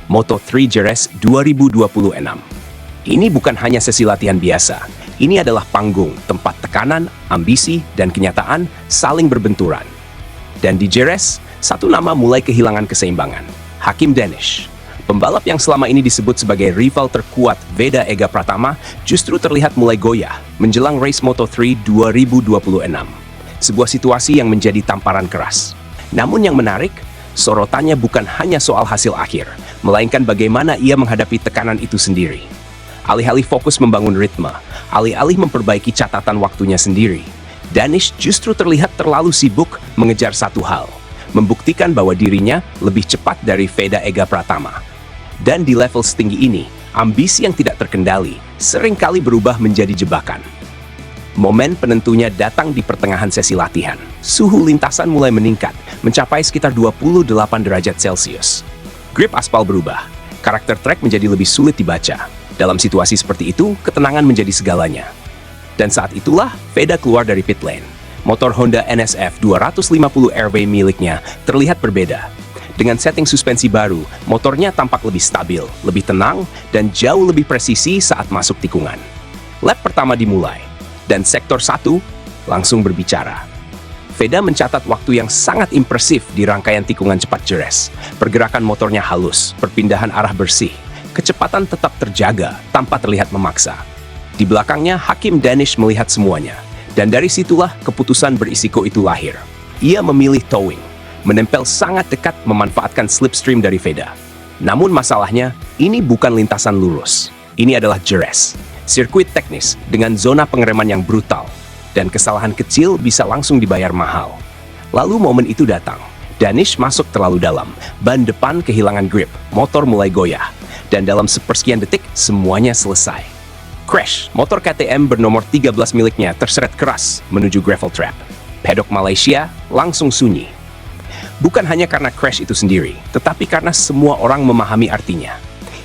Moto3 Jerez 2026. Ini bukan hanya sesi latihan biasa. Ini adalah panggung, tempat tekanan, ambisi, dan kenyataan saling berbenturan. Dan di Jerez, satu nama mulai kehilangan keseimbangan. Hakim Danish. Pembalap yang selama ini disebut sebagai rival terkuat Veda Ega Pratama justru terlihat mulai goyah menjelang race Moto3 2026. Sebuah situasi yang menjadi tamparan keras. Namun yang menarik, sorotannya bukan hanya soal hasil akhir, melainkan bagaimana ia menghadapi tekanan itu sendiri. Alih-alih fokus membangun ritme, alih-alih memperbaiki catatan waktunya sendiri, Danish justru terlihat terlalu sibuk mengejar satu hal, membuktikan bahwa dirinya lebih cepat dari Veda Ega Pratama. Dan di level setinggi ini, ambisi yang tidak terkendali seringkali berubah menjadi jebakan. Momen penentunya datang di pertengahan sesi latihan. Suhu lintasan mulai meningkat, mencapai sekitar 28 derajat Celcius. Grip aspal berubah, karakter trek menjadi lebih sulit dibaca. Dalam situasi seperti itu, ketenangan menjadi segalanya. Dan saat itulah, Veda keluar dari pit lane. Motor Honda NSF 250 Airway miliknya terlihat berbeda. Dengan setting suspensi baru, motornya tampak lebih stabil, lebih tenang, dan jauh lebih presisi saat masuk tikungan. Lap pertama dimulai, dan sektor 1 langsung berbicara. Veda mencatat waktu yang sangat impresif di rangkaian tikungan cepat Jerez. Pergerakan motornya halus, perpindahan arah bersih, kecepatan tetap terjaga tanpa terlihat memaksa. Di belakangnya, Hakim Danish melihat semuanya. Dan dari situlah keputusan berisiko itu lahir. Ia memilih towing, menempel sangat dekat memanfaatkan slipstream dari Veda. Namun masalahnya, ini bukan lintasan lurus. Ini adalah Jerez, sirkuit teknis dengan zona pengereman yang brutal. Dan kesalahan kecil bisa langsung dibayar mahal. Lalu momen itu datang. Danish masuk terlalu dalam, ban depan kehilangan grip, motor mulai goyah. Dan dalam sepersekian detik, semuanya selesai. Crash, motor KTM bernomor 13 miliknya terseret keras menuju gravel trap. Paddock Malaysia langsung sunyi. Bukan hanya karena crash itu sendiri, tetapi karena semua orang memahami artinya.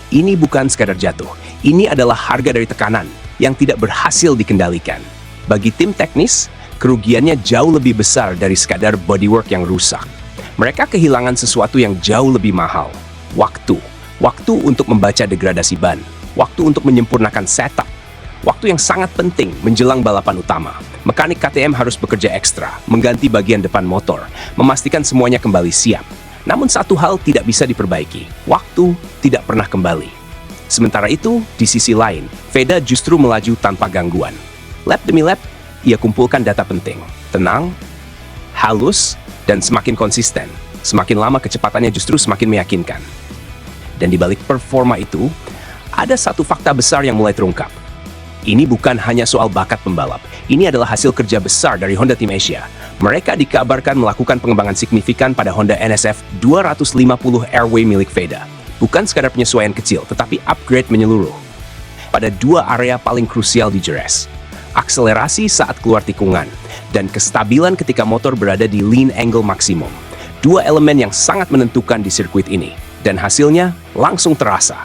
Ini bukan sekadar jatuh, ini adalah harga dari tekanan yang tidak berhasil dikendalikan. Bagi tim teknis, kerugiannya jauh lebih besar dari sekadar bodywork yang rusak. Mereka kehilangan sesuatu yang jauh lebih mahal. Waktu. Waktu untuk membaca degradasi ban. Waktu untuk menyempurnakan setup. Waktu yang sangat penting menjelang balapan utama. Mekanik KTM harus bekerja ekstra, mengganti bagian depan motor, memastikan semuanya kembali siap. Namun satu hal tidak bisa diperbaiki. Waktu tidak pernah kembali. Sementara itu, di sisi lain, Veda justru melaju tanpa gangguan. Lap demi lap, ia kumpulkan data penting. Tenang, halus, dan semakin konsisten. Semakin lama kecepatannya justru semakin meyakinkan. Dan di balik performa itu, ada satu fakta besar yang mulai terungkap. Ini bukan hanya soal bakat pembalap. Ini adalah hasil kerja besar dari Honda Team Asia. Mereka dikabarkan melakukan pengembangan signifikan pada Honda NSF 250 Airway milik Veda. Bukan sekadar penyesuaian kecil, tetapi upgrade menyeluruh. Pada dua area paling krusial di Jerez. Akselerasi saat keluar tikungan, dan kestabilan ketika motor berada di lean angle maksimum. Dua elemen yang sangat menentukan di sirkuit ini. Dan hasilnya langsung terasa.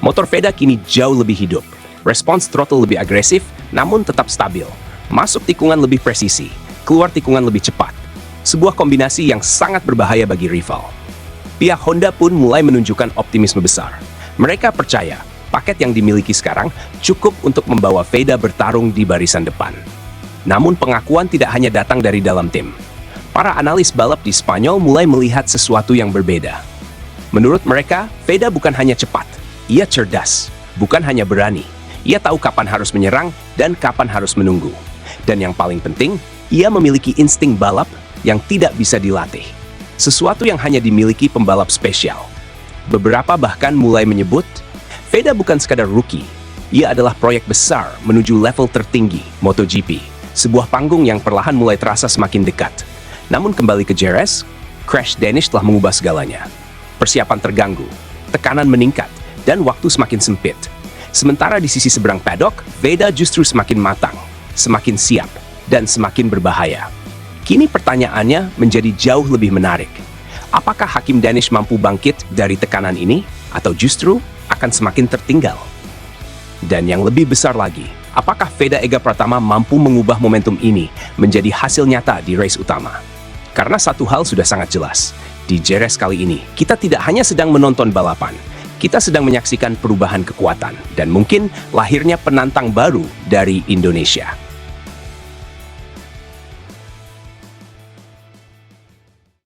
Motor Veda kini jauh lebih hidup. Respons throttle lebih agresif, namun tetap stabil. Masuk tikungan lebih presisi, keluar tikungan lebih cepat. Sebuah kombinasi yang sangat berbahaya bagi rival. Pihak Honda pun mulai menunjukkan optimisme besar. Mereka percaya paket yang dimiliki sekarang cukup untuk membawa Veda bertarung di barisan depan. Namun pengakuan tidak hanya datang dari dalam tim. Para analis balap di Spanyol mulai melihat sesuatu yang berbeda. Menurut mereka, Veda bukan hanya cepat, ia cerdas, bukan hanya berani. Ia tahu kapan harus menyerang dan kapan harus menunggu. Dan yang paling penting, ia memiliki insting balap yang tidak bisa dilatih. Sesuatu yang hanya dimiliki pembalap spesial. Beberapa bahkan mulai menyebut, Veda bukan sekadar rookie. Ia adalah proyek besar menuju level tertinggi, MotoGP. Sebuah panggung yang perlahan mulai terasa semakin dekat. Namun kembali ke Jerez, crash Danish telah mengubah segalanya. Persiapan terganggu, tekanan meningkat, dan waktu semakin sempit. Sementara di sisi seberang paddock, Veda justru semakin matang, semakin siap, dan semakin berbahaya. Kini pertanyaannya menjadi jauh lebih menarik. Apakah Hakim Danish mampu bangkit dari tekanan ini, atau justru akan semakin tertinggal? Dan yang lebih besar lagi, Apakah Veda Ega Pratama mampu mengubah momentum ini menjadi hasil nyata di race utama? Karena satu hal sudah sangat jelas, di JRS kali ini kita tidak hanya sedang menonton balapan, kita sedang menyaksikan perubahan kekuatan dan mungkin lahirnya penantang baru dari Indonesia.